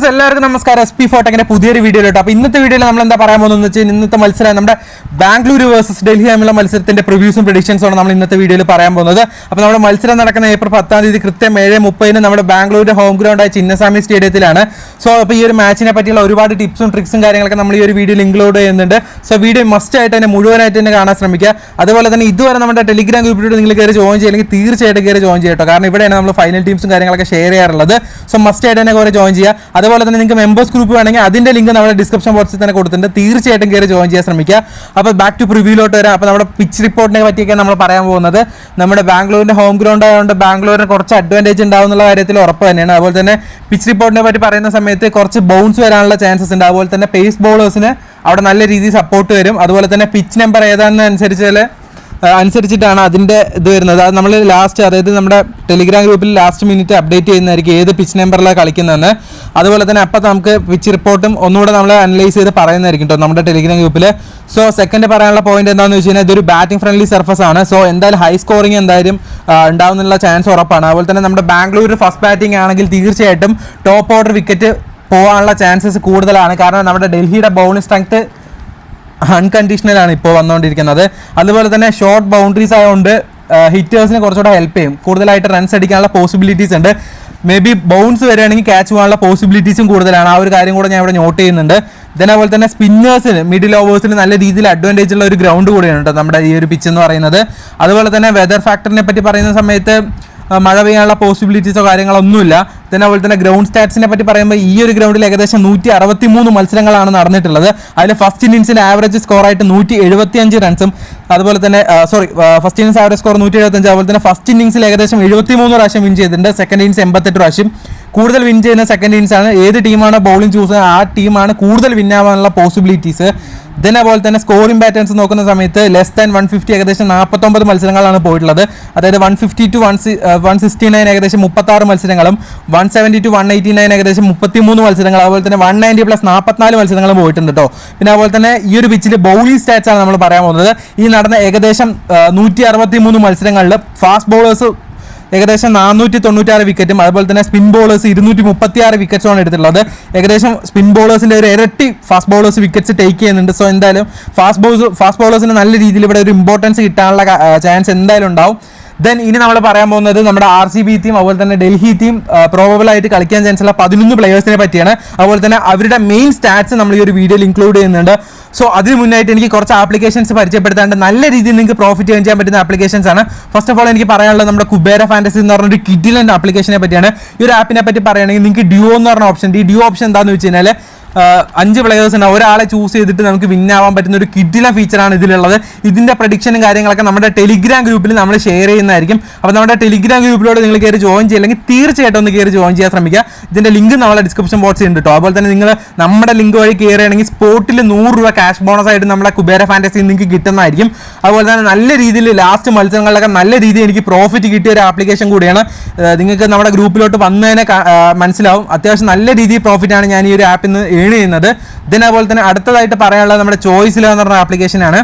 Friends എല്ലാവർക്കും നമസ്കാരം. SP ഫോട്ടോക്കിന്റെ പുതിയൊരു വീഡിയോയിലോട്ട്. അപ്പോൾ ഇന്നത്തെ വീഡിയോയിൽ നമ്മൾ എന്താ പറയാൻ പോകുന്നത് വെച്ചാൽ ഇന്നത്തെ മത്സരം നമ്മുടെ ബാംഗ്ലൂർ വേഴ്സസ് ഡൽഹി തമ്മിലുള്ള മത്സരത്തിന്റെ പ്രിവ്യൂസും പ്രെഡിക്ഷൻസും ആണ് നമ്മൾ ഇന്നത്തെ വീഡിയോയിൽ പറയാൻ പോകുന്നത്. അപ്പോൾ നമ്മുടെ മത്സരം നടക്കുന്ന ഏപ്രിൽ 10-ാം തീയതി കൃത്യം 7:30 നമ്മുടെ ബാംഗ്ലൂരിന്റെ ഹോം ഗ്രൗണ്ടായ ചിന്നസ്വാമി സ്റ്റേഡിയത്തിലാണ്. സോ അപ്പോൾ ഈ ഒരു മാച്ചിനെ പറ്റിയുള്ള ഒരുപാട് ടിപ്സും ട്രിക്സും കാര്യങ്ങളൊക്കെ നമ്മൾ ഈ ഒരു വീഡിയോയിൽ ഇൻക്ലൂഡ് ചെയ്യുന്നുണ്ട്. സോ വീഡിയോ മസ്റ്റ് ആയിട്ട് തന്നെ മുഴുവനായിട്ട് തന്നെ കാണാൻ ശ്രമിക്കുക. അതുപോലെ തന്നെ ഇതുവരെ നമ്മുടെ ടെലിഗ്രാം ഗ്രൂപ്പിലൂടെ നിങ്ങൾ കയറി ജോയിൻ ചെയ്യില്ലെങ്കിൽ തീർച്ചയായിട്ടും കയറി ജോയിൻ ചെയ്യട്ടോ. കാരണം ഇവിടെയാണ് നമ്മൾ ഫൈനൽ ടീംസും കാര്യങ്ങളൊക്കെ ഷെയർ ചെയ്യാറുള്ളത്. സോ മസ്റ്റ് ആയിട്ട് തന്നെ കയറി ജോയിൻ ചെയ്യുക. അതുപോലെ തന്നെ നിങ്ങൾക്ക് മെമ്പേഴ്സ് ഗ്രൂപ്പ് വേണമെങ്കിൽ അതിന്റെ ലിങ്ക് നമ്മുടെ ഡിസ്ക്രിപ്ഷൻ ബോക്സിൽ തന്നെ കൊടുത്തിട്ടുണ്ട്. തീർച്ചയായിട്ടും കയറി ജോയിൻ ചെയ്യാൻ ശ്രമിക്കുക. അപ്പോൾ ബാക്ക് ടു പ്രിവ്യൂലോട്ട് വരാം. അപ്പോൾ നമ്മുടെ പിച്ച് റിപ്പോർട്ടിനെ പറ്റിയൊക്കെ നമ്മൾ പറയാൻ പോകുന്നത് നമ്മുടെ ബാംഗ്ലൂരിന്റെ ഹോം ഗ്രൗണ്ട് ആയതുകൊണ്ട് ബാംഗ്ലൂരിന് കുറച്ച് അഡ്വാൻറ്റേജ് ഉണ്ടാവുന്നുള്ള കാര്യത്തിൽ ഉറപ്പ് തന്നെയാണ്. അതുപോലെ തന്നെ പിച്ച് റിപ്പോർട്ടിനെ പറ്റി പറയുന്ന സമയത്ത് കുറച്ച് ബൗൺസ് വരാനുള്ള ചാൻസസ് ഉണ്ട്. അതുപോലെ തന്നെ പേസ് ബോളേഴ്സിന് അവിടെ നല്ല രീതിയിൽ സപ്പോർട്ട് വരും. അതുപോലെ തന്നെ പിച്ച് നമ്പർ ഏതാണെന്ന് അനുസരിച്ചിട്ടാണ് അതിൻ്റെ ഇത് വരുന്നത്. അത് നമ്മൾ ലാസ്റ്റ്, അതായത് നമ്മുടെ ടെലിഗ്രാം ഗ്രൂപ്പിൽ ലാസ്റ്റ് മിനിറ്റ് അപ്ഡേറ്റ് ചെയ്യുന്നതായിരിക്കും ഏത് പിച്ച് നമ്പറിലാണ് കളിക്കുന്നതെന്ന്. അതുപോലെ തന്നെ അപ്പോൾ നമുക്ക് പിച്ച് റിപ്പോർട്ടും ഒന്നുകൂടെ നമ്മൾ അനലൈസ് ചെയ്ത് പറയുന്നതായിരിക്കും കേട്ടോ നമ്മുടെ ടെലിഗ്രാം ഗ്രൂപ്പിൽ. സോ സെക്കൻഡ് പറയാനുള്ള പോയിന്റ് എന്താണെന്ന് വെച്ച് കഴിഞ്ഞാൽ ഇതൊരു ബാറ്റിംഗ് ഫ്രണ്ട്ലി സർഫസ് ആണ്. സോ എന്തായാലും ഹൈ സ്കോറിംഗ് എന്തായാലും ഉണ്ടാവുന്നുള്ള ചാൻസ് ഉറപ്പാണ്. അതുപോലെ തന്നെ നമ്മുടെ ബാംഗ്ലൂർ ഫസ്റ്റ് ബാറ്റിംഗ് ആണെങ്കിൽ തീർച്ചയായിട്ടും ടോപ്പ് ഓർഡർ വിക്കറ്റ് പോകാനുള്ള ചാൻസസ് കൂടുതലാണ്. കാരണം നമ്മുടെ ഡൽഹിയുടെ ബൗളിംഗ് സ്ട്രെങ്ത് അൺകണ്ടീഷണലാണ് ഇപ്പോൾ വന്നുകൊണ്ടിരിക്കുന്നത്. അതുപോലെ തന്നെ ഷോർട്ട് ബൗണ്ടറീസ് ആയതുകൊണ്ട് ഹിറ്റേഴ്സിന് കുറച്ചുകൂടെ ഹെൽപ്പ് ചെയ്യും. കൂടുതലായിട്ട് റൺസ് അടിക്കാനുള്ള പോസിബിലിറ്റീസ് ഉണ്ട്. മേ ബി ബൗൺസ് വരികയാണെങ്കിൽ ക്യാച്ച് പോകാനുള്ള പോസിബിലിറ്റീസും കൂടുതലാണ്. ആ ഒരു കാര്യം കൂടെ ഞാൻ ഇവിടെ നോട്ട് ചെയ്യുന്നുണ്ട്. അതുപോലെ തന്നെ സ്പിന്നേഴ്സിന് മിഡിൽ ഓവേഴ്സിന് നല്ല രീതിയിൽ അഡ്വാൻറ്റേജ് ഉള്ള ഒരു ഗ്രൗണ്ട് കൂടിയാണ് കേട്ടോ നമ്മുടെ ഈ ഒരു പിച്ച് എന്ന് പറയുന്നത്. അതുപോലെ തന്നെ വെതർ ഫാക്ടറിനെ പറ്റി പറയുന്ന സമയത്ത് മഴ പെയ്യാനുള്ള പോസിബിലിറ്റീസോ കാര്യങ്ങളൊന്നുമില്ല. അതുപോലെ തന്നെ ഗ്രൗണ്ട് സ്റ്റാറ്റ്സിനെ പറ്റി പറയുമ്പോൾ ഈ ഒരു ഗ്രൗണ്ടിൽ ഏകദേശം 163 മത്സരങ്ങളാണ് നടന്നിട്ടുള്ളത്. അതിൽ ഫസ്റ്റ് ഇന്നിംഗ്സിൽ ആവറേജ് സ്കോറായിട്ട് 175 റൺസും, അതുപോലെ തന്നെ ഫസ്റ്റ് ഇന്നിംഗ്സ് ആവറേജ് സ്കോർ 175. അതുപോലെ തന്നെ ഫസ്റ്റ് ഇന്നിംഗ്സിൽ ഏകദേശം 73 പ്രാവശ്യം വിൻ ചെയ്തിട്ടുണ്ട്. സെക്കൻഡ് ഇന്നിംഗ്സ് 88 പ്രാവശ്യം. കൂടുതൽ വിൻ ചെയ്യുന്ന സെക്കൻഡ് ഇന്നിംഗ്സ് ആണ്. ഏത് ടീമാണ് ബൗളിംഗ് ചൂസ് ചെയ്യുന്നത് ആ ടീമാണ് കൂടുതൽ വിൻ ആവാനുള്ള പോസിബിലിറ്റീസ്. അതുപോലെ തന്നെ സ്കോറിംഗ് പാറ്റേൺസ് നോക്കുന്ന സമയത്ത് ലെസ് ദാൻ 150 ഏകദേശം 49 മത്സരങ്ങളാണ് പോയിട്ടുള്ളത്. അതായത് 150 to 169 ഏകദേശം 36 മത്സരങ്ങളും, 170 to 189 ഏകദേശം 33 മത്സരങ്ങൾ, അതുപോലെ തന്നെ 190 പ്ലസ് 44 മത്സരങ്ങളും പോയിട്ടുണ്ട് കേട്ടോ. പിന്നെ അതുപോലെ തന്നെ ഈ ഒരു പിച്ചിൽ ബൗളിംഗ് സ്റ്റാറ്റ്സ് ആണ് നമ്മൾ പറയാൻ പോകുന്നത്. ഈ നടന്ന ഏകദേശം 163 മത്സരങ്ങളിൽ ഫാസ്റ്റ് ബോളേഴ്സ് ഏകദേശം 496 വിക്കറ്റും, അതുപോലെ തന്നെ സ്പിൻ ബോളേഴ്സ് 236 വിക്കറ്റ്സുമാണ് എടുത്തിട്ടുള്ളത്. ഏകദേശം സ്പിൻ ബോളേഴ്സിന്റെ ഒരു ഇരട്ടി ഫാസ്റ്റ് ബോളേഴ്സ് വിക്കറ്റ്സ് ടേക്ക് ചെയ്യുന്നുണ്ട്. സോ എന്തായാലും ഫാസ്റ്റ് ബോളേഴ്സിന് നല്ല രീതിയിൽ ഇവിടെ ഒരു ഇമ്പോർട്ടൻസ് കിട്ടാനുള്ള ചാൻസ് എന്തായാലും ഉണ്ടാവും. ദെൻ ഇനി നമ്മൾ പറയാൻ പോകുന്നത് നമ്മുടെ RCB ടീം അതുപോലെ തന്നെ ഡൽഹി ടീം പ്രോബബിൾ ആയിട്ട് കളിക്കാൻ ചാൻസ് ഉള്ള 11 പ്ലെയേഴ്സിനെ പറ്റിയാണ്. അതുപോലെ തന്നെ അവരുടെ മെയിൻ സ്റ്റാറ്റ്സ് നമ്മൾ ഈ ഒരു വീഡിയോയിൽ ഇൻക്ലൂഡ് ചെയ്യുന്നുണ്ട്. സോ അതിന് മുന്നായിട്ട് എനിക്ക് കുറച്ച് ആപ്ലിക്കേഷൻസ് പരിചയപ്പെടുത്താണ്ട് നല്ല രീതിയിൽ നിങ്ങൾക്ക് പ്രോഫിറ്റ് ചെയ്യാൻ പറ്റുന്ന ആപ്ലിക്കേഷൻസ് ആണ്. ഫസ്റ്റ് ഓഫ് ഓൾ എനിക്ക് പറയാനുള്ളത് നമ്മുടെ കുബേര ഫാന്റസി എന്ന് പറഞ്ഞൊരു കിഡിലൻ ആപ്ലിക്കേഷനെ പറ്റിയാണ്. ഈ ഒരു ആപ്പിനെ പറ്റി പറയുകയാണെങ്കിൽ നിങ്ങൾക്ക് ഡ്യുവോ എന്ന് പറഞ്ഞ ഓപ്ഷൻ ഉണ്ട്. ഈ ഡ്യുവോ ഓപ്ഷൻ എന്താണെന്ന് വെച്ച് കഴിഞ്ഞാൽ 5 പ്ലെയേഴ്സ് ഉണ്ട്. ഒരാളെ ചൂസ് ചെയ്തിട്ട് നമുക്ക് വിൻ ആവാൻ പറ്റുന്ന ഒരു കിഡില ഫീച്ചറാണ് ഇതിലുള്ളത്. ഇതിന്റെ പ്രഡിക്ഷനും കാര്യങ്ങളൊക്കെ നമ്മുടെ ടെലിഗ്രാം ഗ്രൂപ്പിൽ നമ്മൾ ഷെയർ ചെയ്യുന്നതായിരിക്കും. അപ്പോൾ നമ്മുടെ ടെലിഗ്രാം ഗ്രൂപ്പിലൂടെ നിങ്ങൾ കയറി ജോയിൻ ചെയ്യില്ലെങ്കിൽ തീർച്ചയായിട്ടും ഒന്ന് കയറി ജോയിൻ ചെയ്യാൻ ശ്രമിക്കുക. ഇതിന്റെ ലിങ്ക് നമ്മളെ ഡിസ്ക്രിപ്ഷൻ ബോക്സിൽ ഉണ്ട് കേട്ടോ. അതുപോലെ തന്നെ നിങ്ങൾ നമ്മുടെ ലിങ്ക് വഴി കയറുകയാണെങ്കിൽ സ്പോട്ടിൽ 100 രൂപ ക്യാഷ് ബോണസ് ആയിട്ട് നമ്മുടെ കുബേര ഫാന്റസി നിങ്ങൾക്ക് കിട്ടുന്നതായിരിക്കും. അതുപോലെ തന്നെ നല്ല രീതിയിൽ ലാസ്റ്റ് മത്സരങ്ങളിലൊക്കെ നല്ല രീതിയിൽ എനിക്ക് പ്രോഫിറ്റ് കിട്ടിയ ഒരു ആപ്ലിക്കേഷൻ കൂടിയാണ്. നിങ്ങൾക്ക് നമ്മുടെ ഗ്രൂപ്പിലോട്ട് വന്നതിനെ മനസ്സിലാവും. അത്യാവശ്യം നല്ല രീതിയിൽ പ്രോഫിറ്റാണ് ഞാൻ ഈ ഒരു ആപ്പിൽ നിന്ന് ചെയ്യുന്നത്. അതുപോലെ തന്നെ അടുത്തതായിട്ട് പറയാനുള്ളത് നമ്മുടെ ചോയ്സിൽ എന്ന് പറഞ്ഞ ആപ്ലിക്കേഷനാണ്.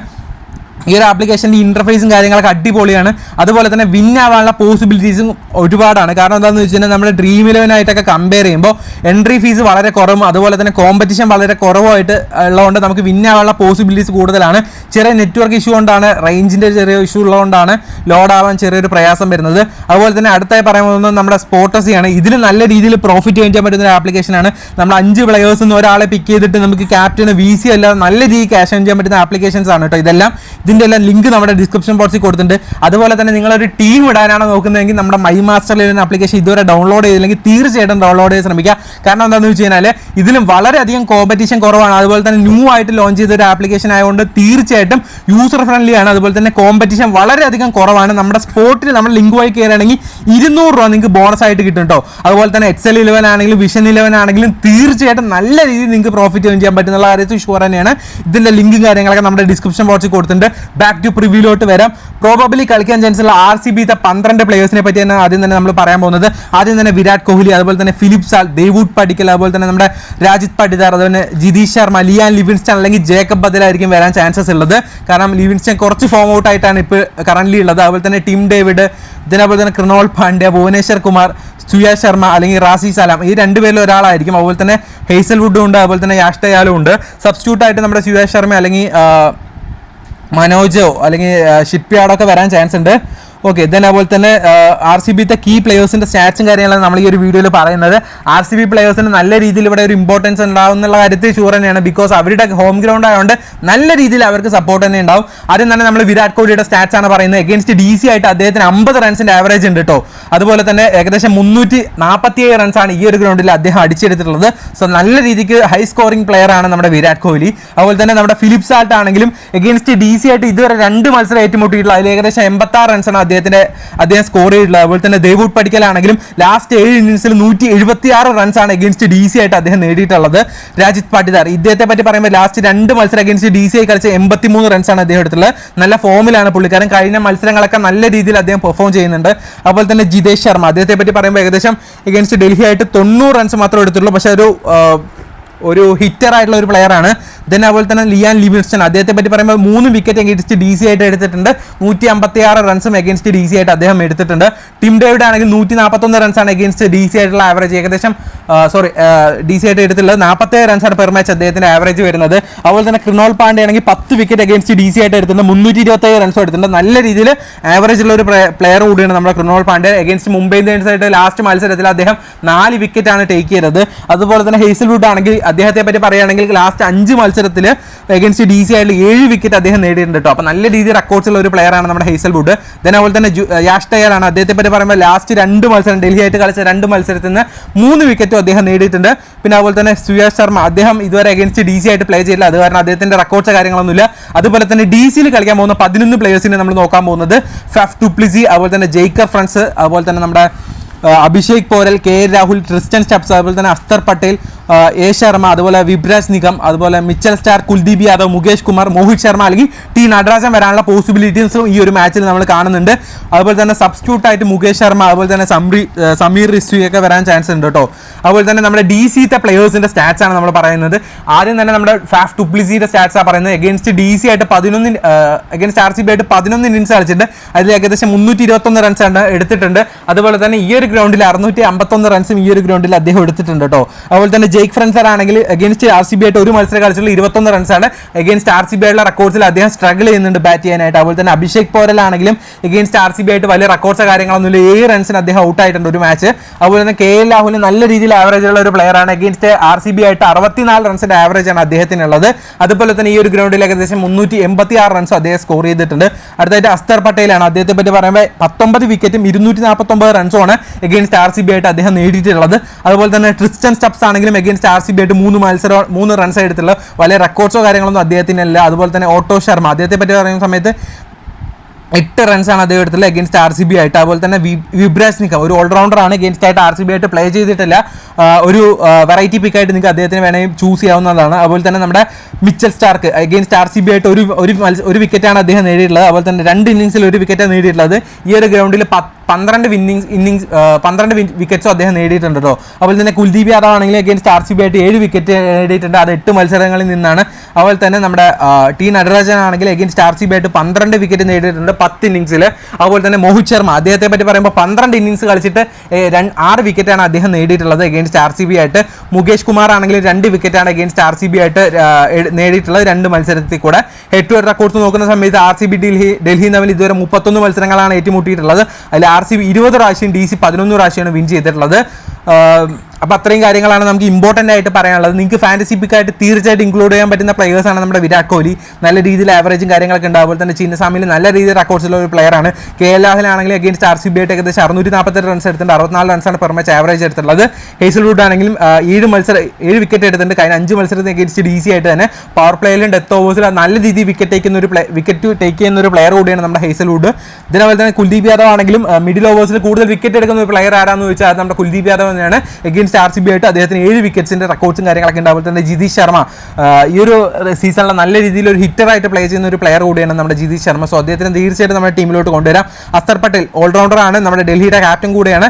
ഈ ഒരു ആപ്ലിക്കേഷൻ്റെ ഇൻ്റർഫേസും കാര്യങ്ങളൊക്കെ അടിപൊളിയാണ്. അതുപോലെ തന്നെ വിൻ ആവാനുള്ള പോസിബിലിറ്റീസും ഒരുപാടാണ്. കാരണം എന്താണെന്ന് വെച്ച് കഴിഞ്ഞാൽ നമ്മുടെ ഡ്രീം 11 ആയിട്ടൊക്കെ കമ്പയർ ചെയ്യുമ്പോൾ എൻട്രി ഫീസ് വളരെ കുറവും, അതുപോലെ തന്നെ കോമ്പറ്റീഷൻ വളരെ കുറവായിട്ട് ഉള്ളതുകൊണ്ട് നമുക്ക് വിൻ ആവാനുള്ള പോസിബിലിറ്റീസ് കൂടുതലാണ്. ചെറിയ നെറ്റ്വർക്ക് ഇഷ്യൂ കൊണ്ടാണ്, റേഞ്ചിൻ്റെ ചെറിയ ഇഷ്യൂ ഉള്ളതുകൊണ്ടാണ് ലോഡ് ആവാൻ ചെറിയൊരു പ്രയാസം വരുന്നത്. അതുപോലെ തന്നെ അടുത്തായി പറയാൻ പോകുന്നത് നമ്മുടെ സ്പോട്ടസിയാണ്. ഇതിൽ നല്ല രീതിയിൽ പ്രോഫിറ്റ് ചെയ്യാൻ പറ്റുന്ന ഒരു ആപ്ലിക്കേഷനാണ്. നമ്മൾ 5 പ്ലെയേഴ്സ് നിന്ന് ഒരാളെ പിക്ക് ചെയ്തിട്ട് നമുക്ക് ക്യാപ്റ്റന് VC അല്ലാതെ നല്ല രീതിയിൽ ക്യാഷ് ഏൺ ചെയ്യാൻ പറ്റുന്ന ആപ്ലിക്കേഷൻസ് ആണ് കേട്ടോ ഇതെല്ലാം. ഇതിൻ്റെ എല്ലാം ലിങ്ക് നമ്മുടെ ഡിസ്ക്രിപ്ഷൻ ബോക്സിൽ കൊടുത്തിട്ടുണ്ട്. അതുപോലെ തന്നെ നിങ്ങളൊരു ടീം ഇടാനാണ് നോക്കുന്നതെങ്കിൽ നമ്മുടെ മൈ മാസ്റ്റർ ലെവൻ ആപ്ലിക്കേഷൻ ഇതുവരെ ഡൗൺലോഡ് ചെയ്തില്ലെങ്കിൽ തീർച്ചയായിട്ടും ഡൗൺലോഡ് ചെയ്ത് ശ്രമിക്കുക. കാരണം എന്താണെന്ന് വെച്ച് കഴിഞ്ഞാൽ ഇതിലും വളരെയധികം കോമ്പറ്റീഷൻ കുറവാണ്. അതുപോലെ തന്നെ ന്യൂ ആയിട്ട് ലോഞ്ച് ചെയ്ത ഒരു ആപ്ലിക്കേഷൻ ആയതുകൊണ്ട് തീർച്ചയായിട്ടും യൂസർ ഫ്രണ്ട്ലി ആണ്. അതുപോലെ തന്നെ കോമ്പറ്റീഷൻ വളരെയധികം കുറവാണ്. നമ്മുടെ സ്പോട്ടിൽ നമ്മൾ ലിങ്ക് വഴി കയറുകയാണെങ്കിൽ 200 രൂപ നിങ്ങൾക്ക് ബോണസ് ആയിട്ട് കിട്ടും കേട്ടോ. അതുപോലെ തന്നെ Excel 11 ആണെങ്കിലും വിഷൻ 11 ആണെങ്കിലും തീർച്ചയായിട്ടും നല്ല രീതിയിൽ നിങ്ങൾക്ക് പ്രോഫിറ്റ് ചെയ്യാൻ പറ്റുന്ന കാര്യത്തിൽ ഷുവർ തന്നെയാണ്. ഇതിൻ്റെ ലിങ്കും കാര്യങ്ങളൊക്കെ നമ്മുടെ ഡിസ്ക്രിപ്ഷൻ ബോക്സിൽ കൊടുത്തിട്ടുണ്ട്. ബാക്ക് ടു പ്രിവ്യൂലോട്ട് വരാം. പ്രോബബിലി കളിക്കാൻ ചാൻസ് ഉള്ള RCB 12 പ്ലെയേഴ്സിനെ പറ്റിയാണ് ആദ്യം തന്നെ നമ്മൾ പറയാൻ പോകുന്നത്. ആദ്യം തന്നെ വിരാട് കോഹ്ലി, അതുപോലെ തന്നെ ഫിലിപ്പ് സാൾ, ഡേവിഡ് പടിക്കൽ, അതുപോലെ തന്നെ നമ്മുടെ രാജിത് പടിദാർ, അതുപോലെ ജിതീഷ് ശർമ്മ, ലിയാൻ ലിവിൻസ്റ്റൺ അല്ലെങ്കിൽ ജേക്കബ് ബദലായിരിക്കും വരാൻ ചാൻസസ് ഉള്ളത്. കാരണം ലിവിൻസ്റ്റൺ കുറച്ച് ഫോം ഔട്ട് ആയിട്ടാണ് ഇപ്പോൾ കറന്റ് ഉള്ളത്. അതുപോലെ തന്നെ ടിം ഡേവിഡ്, അതുപോലെ തന്നെ കൃണോൾ പാണ്ഡ്യ, ഭുവനേശ്വർ കുമാർ, സുയാഷ് ശർമ്മ അല്ലെങ്കിൽ റാസി സലാം, ഈ രണ്ടുപേരിൽ ഒരാളായിരിക്കും. അതുപോലെ തന്നെ ഹേസൽവുഡും ഉണ്ട്, അതുപോലെ തന്നെ യാഷ് ദയാലും ഉണ്ട്. സബ്സ്റ്റിറ്റ്യൂട്ടായിട്ട് നമ്മുടെ സുയാഷ് ശർമ്മ അല്ലെങ്കിൽ മനോജോ അല്ലെങ്കിൽ ഷിപ്പ് യാർഡൊക്കെ വരാൻ ചാൻസ് ഉണ്ട്. ഓക്കെ, ദെൻ അതുപോലെ തന്നെ RCBത്തെ കീ പ്ലേയേഴ്സിൻ്റെ സ്റ്റാറ്റ്സും കാര്യങ്ങളാണ് നമ്മൾ ഈ ഒരു വീഡിയോയിൽ പറയുന്നത്. RCB പ്ലേയേഴ്സിന് നല്ല രീതിയിൽ ഇവിടെ ഒരു ഇമ്പോർട്ടൻസ് ഉണ്ടാവും എന്നുള്ള കാര്യത്തിൽ ഷുവർ തന്നെയാണ്. ബിക്കോസ് അവരുടെ ഹോം ഗ്രൗണ്ട് ആയതുകൊണ്ട് നല്ല രീതിയിൽ അവർക്ക് സപ്പോർട്ട് തന്നെ ഉണ്ടാവും. ആദ്യം തന്നെ നമ്മൾ വിരാട് കോഹ്ലിയുടെ സ്റ്റാറ്റ്സ് ആണ് പറയുന്നത്. എഗെയിൻസ്റ്റ് DC ആയിട്ട് അദ്ദേഹത്തിന് 50 റൺസിൻ്റെ ആവറേജ് ഉണ്ട് കേട്ടോ. അതുപോലെ തന്നെ ഏകദേശം 347 റൺസാണ് ഈ ഒരു ഗ്രൗണ്ടിൽ അദ്ദേഹം അടിച്ചെടുത്തിട്ടുള്ളത്. സോ നല്ല രീതിക്ക് ഹൈ സ്കോറിംഗ് പ്ലെയർ ആണ് നമ്മുടെ വിരാട് കോഹ്ലി. അതുപോലെ തന്നെ നമ്മുടെ ഫിലിപ്പ് സാൾട്ട് ആണെങ്കിലും എഗെയിൻസ്റ്റ് DC ആയിട്ട് ഇതുവരെ 2 മത്സരം ഏറ്റുമുട്ടിയിട്ടുള്ള അതിൽ ഏകദേശം 86 റൺസാണ് അദ്ദേഹം സ്കോർ ചെയ്തിട്ടുള്ളത്. അതുപോലെ തന്നെ ദേവൂഡ് പടിക്കലാണെങ്കിലും ലാസ്റ്റ് 7 ഇന്നിംഗ്സിൽ 176 റൺസാണ് എഗെയിൻസ്റ്റ് DC ആയിട്ട് അദ്ദേഹം നേടിയിട്ടുള്ളത്. രാജിത് പാട്ടിദാർ, ഇദ്ദേഹത്തെ പറ്റി പറയുമ്പോൾ ലാസ്റ്റ് 2 മത്സരം എഗെയിൻസ്റ്റ് DC ആയി കളിച്ച 83 റൺസാണ് അദ്ദേഹം എടുത്തിട്ടുള്ളത്. നല്ല ഫോമിലാണ് പുള്ളിക്കാരൻ. കഴിഞ്ഞ മത്സരങ്ങളൊക്കെ നല്ല രീതിയിൽ അദ്ദേഹം പെർഫോം ചെയ്യുന്നുണ്ട്. അതുപോലെ തന്നെ ജിതേഷ് ശർമ്മ, അദ്ദേഹത്തെ പറ്റി പറയുമ്പോൾ ഏകദേശം എഗെയിൻസ്റ്റ് ഡൽഹി ആയിട്ട് 90 റൺസ് മാത്രമേ എടുത്തുള്ളൂ. പക്ഷേ ഒരു ഹിറ്റർ ആയിട്ടുള്ള ഒരു പ്ലെയർ ആണ്. ദെൻ അതുപോലെ തന്നെ ലിയാൻ ലിവിങ്സ്റ്റൺ, അദ്ദേഹത്തെ പറ്റി പറയുമ്പോൾ 3 വിക്കറ്റ് എഗെയിൻസ്റ്റ് DC ആയിട്ട് എടുത്തിട്ടുണ്ട്. 156 റൺസും എഗെയിൻസ്റ്റ് DC ആയിട്ട് അദ്ദേഹം എടുത്തിട്ടുണ്ട്. ടിം ഡേവിഡ് ആണെങ്കിൽ 141 റൺസാണ് എഗെയിൻസ്റ്റ് DC ആയിട്ടുള്ള ആവറേജ്. ഏകദേശം DC ആയിട്ട് എടുത്തിട്ടുള്ളത് 47 റൺസാണ് പെർ മാച്ച് അദ്ദേഹത്തിന്റെ ആവറേജ് വരുന്നത്. അതുപോലെ തന്നെ കൃണാൽ പാണ്ഡ്യ ആണെങ്കിൽ 10 വിക്കറ്റ് എഗെയിൻസ്റ്റ് DC ആയിട്ട് എടുത്തിട്ടുണ്ട്. 327 റൺസും എടുത്തിട്ടുണ്ട്. നല്ല രീതിയിൽ ആവറേജ് ഉള്ള ഒരു പ്ലെയർ കൂടിയാണ് നമ്മുടെ കൃണാൽ പാണ്ഡ്യ. എഗെയിൻസ്റ്റ് മുംബൈ ഇന്ത്യൻസ് ആയിട്ട് ലാസ്റ്റ് മത്സരത്തിൽ അദ്ദേഹം 4 വിക്കറ്റാണ് ടേക്ക് ചെയ്തത്. അതുപോലെ തന്നെ ഹേസൽവുഡ് ആണെങ്കിൽ അദ്ദേഹത്തെ പറ്റി പറയുകയാണെങ്കിൽ ലാസ്റ്റ് 5 മത്സരത്തിൽ എഗെയിൻസ്റ്റ് DC ആയിട്ട് 7 വിക്കറ്റ് അദ്ദേഹം നേടിയിട്ടുണ്ട് കേട്ടോ. അപ്പോൾ നല്ല രീതിയിൽ റെക്കോർഡ്സ് ഉള്ള ഒരു പ്ലെയർ ആണ് നമ്മുടെ ഹേസൽവുഡ്. ദെൻ അതുപോലെ തന്നെ യാഷ് ദയാൽ ആണ്, അദ്ദേഹത്തെ പറ്റി പറയുമ്പോൾ ലാസ്റ്റ് 2 മത്സരം ഡൽഹി ആയിട്ട് കളിച്ച 2 മത്സരത്തിൽ നിന്ന് 3 വിക്കറ്റും അദ്ദേഹം നേടിയിട്ടുണ്ട്. പിന്നെ അതുപോലെ തന്നെ സുയാഷ് ശർമ്മ, അദ്ദേഹം ഇതുവരെ എഗെയിൻസ്റ്റ് DC ആയിട്ട് പ്ലേ ചെയ്യില്ല. അത് കാരണം അദ്ദേഹത്തിന്റെ റെക്കോർഡ്സ് കാര്യങ്ങളൊന്നുമില്ല. അതുപോലെ തന്നെ DCയിൽ കളിക്കാൻ പോകുന്ന 11 പ്ലേയേഴ്സിനെ നമ്മൾ നോക്കാൻ പോകുന്നത് ഫാഫ് ഡുപ്ലിസി, അതുപോലെ തന്നെ ജെയ്ക്കർ ഫ്രണ്ട്സ്, അതുപോലെ തന്നെ നമ്മുടെ Abhishek Porel, KL Rahul, Tristan Stubbs, അതുപോലെ തന്നെ അസ്തർ പട്ടേൽ, A ശർമ്മ, അതുപോലെ വിബ്രാജ് നിഗം, അതുപോലെ മിച്ചൽ സ്റ്റാർ, കുൽദീപ് യാദവ്, മുകേഷ് കുമാർ, മോഹിത് ശർമ്മ അല്ലെങ്കിൽ T നടരാജൻ വരാനുള്ള പോസിബിലിറ്റീസും ഈ ഒരു മാച്ചിൽ നമ്മൾ കാണുന്നുണ്ട്. അതുപോലെ തന്നെ സബ്സ്റ്റിറ്റ്യൂട്ട് ആയിട്ട് മുകേഷ് ശർമ്മ, അതുപോലെ തന്നെ സമീർ റിസ്വിയൊക്കെ വരാൻ ചാൻസ് ഉണ്ട് കേട്ടോ. അതുപോലെ തന്നെ നമ്മുടെ DCത്തെ പ്ലേയേഴ്സിന്റെ സ്റ്റാറ്റ്സ് ആണ് നമ്മൾ പറയുന്നത്. ആദ്യം തന്നെ നമ്മുടെ ഫാഫ് ഡുപ്ലിസിയുടെ സ്റ്റാറ്റ്സ് ആണ് പറയുന്നത്. എഗെയിൻസ്റ്റ് DC ആയിട്ട് 11 എഗെയിൻസ്റ്റ് RCB ആയിട്ട് 11 ഇന്നിംഗ്സ് കളിച്ചിട്ടുണ്ട്. അതിൽ ഏകദേശം 321 റൺസാണ് എടുത്തിട്ടുണ്ട്. അതുപോലെ തന്നെ ഈ ഒരു ഗ്രൗണ്ടിൽ 651 റൺസും ഈ ഒരു ഗ്രൗണ്ടിൽ അദ്ദേഹം എടുത്തിട്ടുണ്ട് കേട്ടോ. അതുപോലെ തന്നെ ജെയ്ക്ക് ഫ്രൻസർ ആണെങ്കിൽ എഗെയിൻസ്റ്റ് RCB ആയിട്ട് 1 മത്സരം കളിച്ചുള്ള 21 റൺസാണ്. എഗെയിൻസ്റ്റ് RCB ആയിട്ടുള്ള റെക്കോർഡ്സിൽ അദ്ദേഹം സ്ട്രഗിൾ ചെയ്യുന്നുണ്ട് ബാറ്റ് ചെയ്യാനായിട്ട്. അതുപോലെ തന്നെ അഭിഷേക് പോരൽ ആണെങ്കിലും എഗെയിൻസ്റ്റ് RCB ആയിട്ട് വലിയ റെക്കോർഡ്സ് കാര്യങ്ങളൊന്നുമില്ല. 7 റൺസിന് അദ്ദേഹം ഔട്ട് ആയിട്ടുണ്ട് ഒരു മാച്ച്. അതുപോലെ തന്നെ KL രാഹുൽ നല്ല രീതിയിൽ ആവറേജ് ഉള്ള ഒരു പ്ലെയർ ആണ്. എഗെയിൻസ്റ്റ് RCB ആയിട്ട് 64 റൺസിന്റെ ആവറേജ് ആണ് അദ്ദേഹത്തിനുള്ളത്. അതുപോലെ തന്നെ ഈ ഒരു ഗ്രൗണ്ടിൽ ഏകദേശം 386 റൺസും അദ്ദേഹം സ്കോർ ചെയ്തിട്ടുണ്ട്. അടുത്തായിട്ട് അസ്തർ പട്ടേലാണ്, അദ്ദേഹത്തെ പറ്റി പറയുമ്പോൾ 19 വിക്കറ്റും 249 റൺസുമാണ് എഗെയിൻസ്റ്റ് RCB ആയിട്ട് അദ്ദേഹം നേടിയിട്ടുള്ളത്. അതുപോലെ തന്നെ ട്രിസ്റ്റൻ സ്റ്റബ്സ് ആണെങ്കിലും എഗെയിൻസ്റ്റ് RCB ആയിട്ട് 3 റൺസ് എടുത്തുള്ള വലിയ റെക്കോർഡ്സോ കാര്യങ്ങളൊന്നും അദ്ദേഹത്തിനല്ല. അതുപോലെ തന്നെ ഓട്ടോ ശർമ്മ, അദ്ദേഹത്തെ പറ്റി പറയുന്ന സമയത്ത് 8 റൺസാണ് അദ്ദേഹം എടുത്തുള്ളത് എഗെയിൻസ്റ്റ് RCB ആയിട്ട്. അതുപോലെ തന്നെ വിബ്രാജ് നിഗം ഒരു ഓൾറൗണ്ടർ ആണ്, എഗെയിൻസ്റ്റ് ആയിട്ട് RCB ആയിട്ട് പ്ലേ ചെയ്തിട്ടില്ല. ഒരു വെറൈറ്റി പിക്കായിട്ട് നിങ്ങൾക്ക് അദ്ദേഹത്തിന് വേണമെങ്കിൽ ചൂസ് ചെയ്യാവുന്നതാണ്. അതുപോലെ തന്നെ നമ്മുടെ മിച്ചൽ സ്റ്റാർക്ക് എഗെയിൻസ്റ്റ് RCB ആയിട്ട് ഒരു വിക്കറ്റാണ് അദ്ദേഹം നേടിയിട്ടുള്ളത്. അതുപോലെ തന്നെ 2 ഇന്നിംഗ്സിൽ 1 വിക്കറ്റാണ് നേടിയിട്ടുള്ളത്. ഈ ഒരു ഗ്രൗണ്ടിൽ 12 വിക്കറ്റ്സും അദ്ദേഹം നേടിയിട്ടുണ്ട് കേട്ടോ. അതുപോലെ തന്നെ കുൽദീപ് യാദവ് ആണെങ്കിൽ എഗെയിൻസ്റ്റ് RCB ആയിട്ട് 7 വിക്കറ്റ് നേടിയിട്ടുണ്ട്. അത് 8 മത്സരങ്ങളിൽ നിന്നാണ്. അതുപോലെ തന്നെ നമ്മുടെ T നടരാജൻ ആണെങ്കിൽ എഗെയിൻസ്റ്റ് RCB ആയിട്ട് 12 വിക്കറ്റ് നേടിയിട്ടുണ്ട് 10 ഇന്നിംഗ്സിൽ. അതുപോലെ തന്നെ മോഹിത് ശർമ്മ, അദ്ദേഹത്തെ പറ്റി പറയുമ്പോൾ 12 ഇന്നിംഗ്സ് കളിച്ചിട്ട് 6 വിക്കറ്റാണ് അദ്ദേഹം നേടിയിട്ടുള്ളത് എഗെയിൻസ്റ്റ് RCB ആയിട്ട്. മുകേഷ് കുമാർ ആണെങ്കിൽ 2 വിക്കറ്റാണ് എഗെയിൻസ്റ്റ് RCB ആയിട്ട് നേടിയിട്ടുള്ളത് 2 മത്സരത്തിൽ കൂടെ. ഹെഡ് ടു ഹെഡ് റെക്കോർഡ്സ് നോക്കുന്ന സമയത്ത് RCB ഡൽഹി തമ്മിൽ ഇതുവരെ 31 മത്സരങ്ങളാണ് ഏറ്റുമുട്ടിയിട്ടുള്ളത്. അതിൽ RCB 20 പ്രാവശ്യം, DC 11 പ്രാവശ്യമാണ് വിൻ ചെയ്തിട്ടുള്ളത്. അപ്പോൾ അത്രയും കാര്യങ്ങളാണ് നമുക്ക് ഇമ്പോർട്ടൻ്റ് ആയിട്ട് പറയാനുള്ളത്. നിങ്ങൾക്ക് ഫാൻറ്റസി പിക്കായിട്ട് തീർച്ചയായിട്ടും ഇൻക്ലൂഡ് ചെയ്യാൻ പറ്റുന്ന പ്ലെയേഴ്സാണ് നമ്മുടെ വിരാട് കോഹ്ലി. നല്ല രീതിയിൽ ആവറേജും കാര്യങ്ങളൊക്കെ ഉണ്ട്. അതുപോലെ തന്നെ ചിന്നസ്വാമിയിൽ നല്ല രീതിയിൽ റെക്കോർഡ്സുള്ള ഒരു പ്ലെയറാണ്. KL രാഹുൽ ആണെങ്കിൽ എഗെയിൻസ്റ്റ് RCB ആയിട്ട് ഏകദേശം 648 റൺസ് എടുത്തിട്ടുണ്ട്. 64 റൺസാണ് പെർ മാച്ച് ആവറേജ് എടുത്തിട്ടുള്ളത്. ഹേസൽവുഡ് ആണെങ്കിലും 7 വിക്കറ്റ് എടുത്തിട്ടുണ്ട് കഴിഞ്ഞ 5 മത്സരത്തിന് എഗെയിൻസ്റ്റ് DC ആയിട്ട് തന്നെ. പവർ പ്ലേയിലും ഡെത്ത് ഓവേഴ്സിലും നല്ല രീതിയിൽ വിക്കറ്റ് ടേക്ക് ചെയ്യുന്ന ഒരു പ്ലെയർ കൂടിയാണ് നമ്മുടെ ഹേസൽവുഡ്. ഇതിനപോലെ തന്നെ കുൽദീപ് യാദവ് ആണെങ്കിലും മിഡിൽ ഓവേഴ്സിൽ കൂടുതൽ വിക്കറ്റ് എടുക്കുന്ന ഒരു പ്ലെയർ ആരാന്ന് ചോദിച്ചാൽ അത് നമ്മുടെ കുൽദീപ് യാദവ് തന്നെയാണ്. എഗെയിൻസ്റ്റ് RCB ആയിട്ട് അദ്ദേഹത്തിന് 7 വിക്കറ്റ്സിന്റെ റെക്കോർഡ്സും കാര്യങ്ങളൊക്കെ ഉണ്ട്. അതുപോലെ തന്നെ ജിതീഷ് ശർമ്മ ഈ ഒരു സീസണിൽ നല്ല രീതിയിൽ ഒരു ഹിറ്ററായിട്ട് പ്ലേ ചെയ്യുന്ന ഒരു പ്ലെയർ കൂടിയാണ് നമ്മുടെ ജിതീഷ് ശർമ്മ. സോ അദ്ദേഹത്തിന് തീർച്ചയായിട്ടും നമ്മുടെ ടീമിലോട്ട് കൊണ്ടുവരാം. അസ്തർ പട്ടേൽ ഓൾറൗണ്ടർ ആണ്, നമ്മുടെ ഡൽഹിയുടെ ക്യാപ്റ്റൻ കൂടെയാണ്.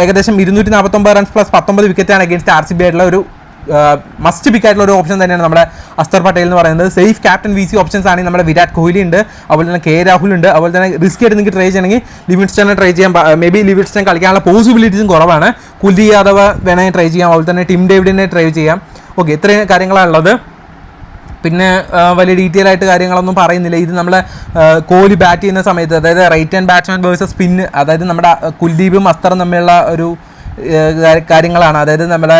ഏകദേശം 249 റൺസ് പ്ലസ് 19 വിക്കറ്റാണ് എഗെയിൻസ്റ്റ് RCB ആയിട്ടുള്ള ഒരു മസ്റ്റ് പിക്ക് ആയിട്ടുള്ള ഒരു ഓപ്ഷൻ തന്നെയാണ് നമ്മുടെ അസ്തർ പട്ടേൽ എന്ന് പറയുന്നത്. സേഫ് ക്യാപ്റ്റൻ VC ഓപ്ഷൻസ് ആണെങ്കിൽ നമ്മുടെ വിരാട് കോഹ്ലി ഉണ്ട്, അതുപോലെ തന്നെ രാഹുൽ ഉണ്ട്. അതുപോലെ തന്നെ റിസ്ക് ആയിട്ട് നിങ്ങൾക്ക് ട്രൈ ചെയ്യണമെങ്കിൽ ലിവിങ്സ്റ്റനെ ട്രൈ ചെയ്യാം. മേ ബി ലിവിങ്സ്റ്റൺ കളിക്കാനുള്ള പോസിബിലിറ്റീസും കുറവാണ്. കുൽദീപ് യാദവ് വേണമെങ്കിൽ ട്രൈ ചെയ്യാം, അതുപോലെ തന്നെ ടിം ഡേവിഡിനെ ട്രൈ ചെയ്യാം. ഓക്കെ, ഇത്രയും കാര്യങ്ങളാണ് ഉള്ളത്. പിന്നെ വലിയ ഡീറ്റെയിൽ ആയിട്ട് കാര്യങ്ങളൊന്നും പറയുന്നില്ല. ഇത് നമ്മൾ കോഹ്ലി ബാറ്റ് ചെയ്യുന്ന സമയത്ത്, അതായത് right hand batsman versus spin, അതായത് നമ്മുടെ കുൽദീപും അസ്തറും തമ്മിലുള്ള ഒരു കാര്യങ്ങളാണ്. അതായത് നമ്മുടെ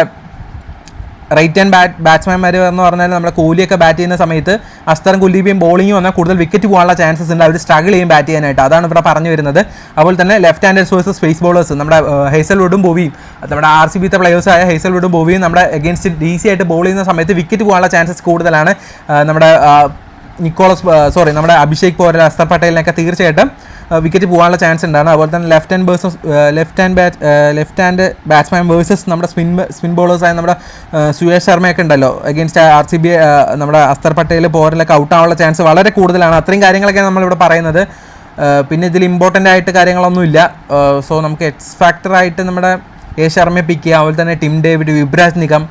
റൈറ്റ് ഹാൻഡ് ബാറ്റ്സ്മാൻമാർ എന്ന് പറഞ്ഞാൽ നമ്മുടെ കോഹ്ലിയൊക്കെ ബാറ്റ് ചെയ്യുന്ന സമയത്ത് അസ്തറും കുൽദീപും ബോളിംഗ് വന്നാൽ കൂടുതൽ വിക്കറ്റ് പോകാനുള്ള ചാൻസസ് ഉണ്ട്. അവർ സ്ട്രഗിൾ ചെയ്യും ബാറ്റ് ചെയ്യാനായിട്ട്. അതാണ് ഇവിടെ പറഞ്ഞു വരുന്നത്. അതുപോലെ തന്നെ left handers versus space bowlers, നമ്മുടെ ഹേസൽവുഡും ബോവിയും, നമ്മുടെ RCBത്തെ പ്ലെയേഴ്സായ ഹേസൽവുഡും ബോവിയും നമ്മുടെ എഗെയിൻസ്റ്റ് ഈസി ആയിട്ട് ബോൾ ചെയ്യുന്ന സമയത്ത് വിക്കറ്റ് പോകാനുള്ള ചാൻസസ് കൂടുതലാണ്. നമ്മുടെ നമ്മുടെ അഭിഷേക് പോരെ അസ്തർ പട്ടേലിനൊക്കെ തീർച്ചയായിട്ടും വിക്കറ്റ് പോകാനുള്ള ചാൻസ് ഉണ്ടാണ്. അതുപോലെ തന്നെ ലെഫ്റ്റ് ഹാൻഡ് ബാറ്റ്സ്മാൻ വേഴ്സസ് നമ്മുടെ സ്പിൻ ബോളേഴ്സായ നമ്മുടെ സുയേഷ് ശർമ്മയൊക്കെ ഉണ്ടല്ലോ, അഗെയിൻസ്റ്റ് RCB നമ്മുടെ അസ്തർ പട്ടേൽ പോരലൊക്കെ ഔട്ട് ആവാനുള്ള ചാൻസ് വളരെ കൂടുതലാണ്. അത്രയും കാര്യങ്ങളൊക്കെയാണ് നമ്മളിവിടെ പറയുന്നത്. പിന്നെ ഇതിൽ ഇമ്പോർട്ടൻ്റ് ആയിട്ട് കാര്യങ്ങളൊന്നുമില്ല. സോ നമുക്ക് എക്സ് ഫാക്ടറായിട്ട് നമ്മുടെ ശർമ്മയെ പിക്ക് ചെയ്യാം. അതുപോലെ തന്നെ ടിം ഡേവിഡ്, യുവരാജ് നിഗം,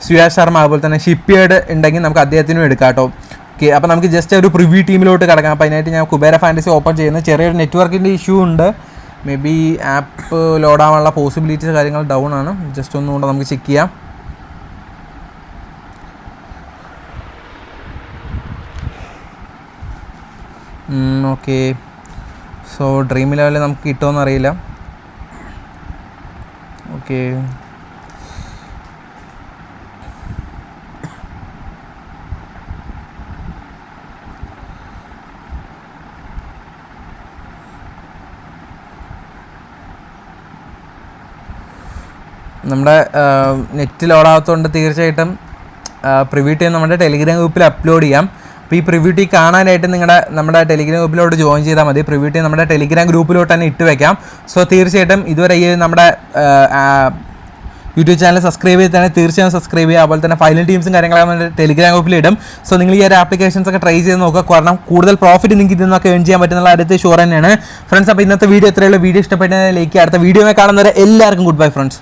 സുയാഷ് ശർമ്മ, അതുപോലെ തന്നെ ഷിപ്പ്യാർഡ് ഉണ്ടെങ്കിൽ നമുക്ക് അദ്ദേഹത്തിനും എടുക്കാം കേട്ടോ. ഓക്കെ, അപ്പോൾ നമുക്ക് ജസ്റ്റ് ഒരു പ്രിവ്യൂ ടീമിലോട്ട് കിടക്കാം. അപ്പോൾ അതിനായിട്ട് ഞാൻ കുബേര ഫാൻറ്റസി ഓപ്പൺ ചെയ്യുന്നത്. ചെറിയൊരു നെറ്റ്വർക്കിൻ്റെ ഇഷ്യൂ ഉണ്ട്. മേ ബി ആപ്പ് ലോഡാവാനുള്ള പോസിബിലിറ്റീസ് കാര്യങ്ങൾ ഡൗൺ ആണ്. ജസ്റ്റ് ഒന്നുകൂടെ നമുക്ക് ചെക്ക് ചെയ്യാം. ഓക്കെ, സോ ഡ്രീം ലെവലിൽ നമുക്ക് കിട്ടുമെന്ന് അറിയില്ല. ഓക്കെ, നമ്മുടെ നെറ്റ് ലോഡാകത്തോണ്ട് തീർച്ചയായിട്ടും പ്രിവ്യൂ ടീം നമ്മുടെ ടെലിഗ്രാം ഗ്രൂപ്പിൽ അപ്ലോഡ് ചെയ്യാം. അപ്പോൾ ഈ പ്രിവ്യൂ ടീം കാണാനായിട്ട് നമ്മുടെ ടെലിഗ്രാം ഗ്രൂപ്പിലോട്ട് ജോയിൻ ചെയ്താൽ മതി. പ്രിവ്യൂ ടീം നമ്മുടെ ടെലിഗ്രാം ഗ്രൂപ്പിലോട്ട് തന്നെ ഇട്ട് വെക്കാം. സോ തീർച്ചയായിട്ടും ഇതുവരെ ഈ നമ്മുടെ യൂട്യൂബ് ചാനൽ സബ്സ്ക്രൈബ് ചെയ്തിട്ടാണ് തീർച്ചയായും സബ്സ്ക്രൈബ് ചെയ്യുക. അതുപോലെ തന്നെ ഫൈനൽ ടീംസും കാര്യങ്ങളൊക്കെ നമ്മുടെ ടെലിഗ്രാം ഗ്രൂപ്പിൽ ഇടും. സോ നിങ്ങൾ ഈ ഒരു ആപ്ലിക്കേഷൻസ് ഒക്കെ ട്രൈ ചെയ്ത് നോക്കുക. കാരണം കൂടുതൽ പ്രോഫിറ്റ് നിങ്ങൾക്ക് ഇതിൽ നിന്നൊക്കെ ഏൺ ചെയ്യാൻ പറ്റുന്നുള്ള അടുത്ത ഷുവർ തന്നെയാണ് ഫ്രണ്ട്സ്. അപ്പോൾ ഇന്നത്തെ വീഡിയോ ഇത്രയുള്ള വീഡിയോ ഇഷ്ടപ്പെട്ട ലൈക്ക്. അടുത്ത വീഡിയോ കാണുന്നവരെ എല്ലാവർക്കും ഗുഡ് ബൈ ഫ്രണ്ട്സ്.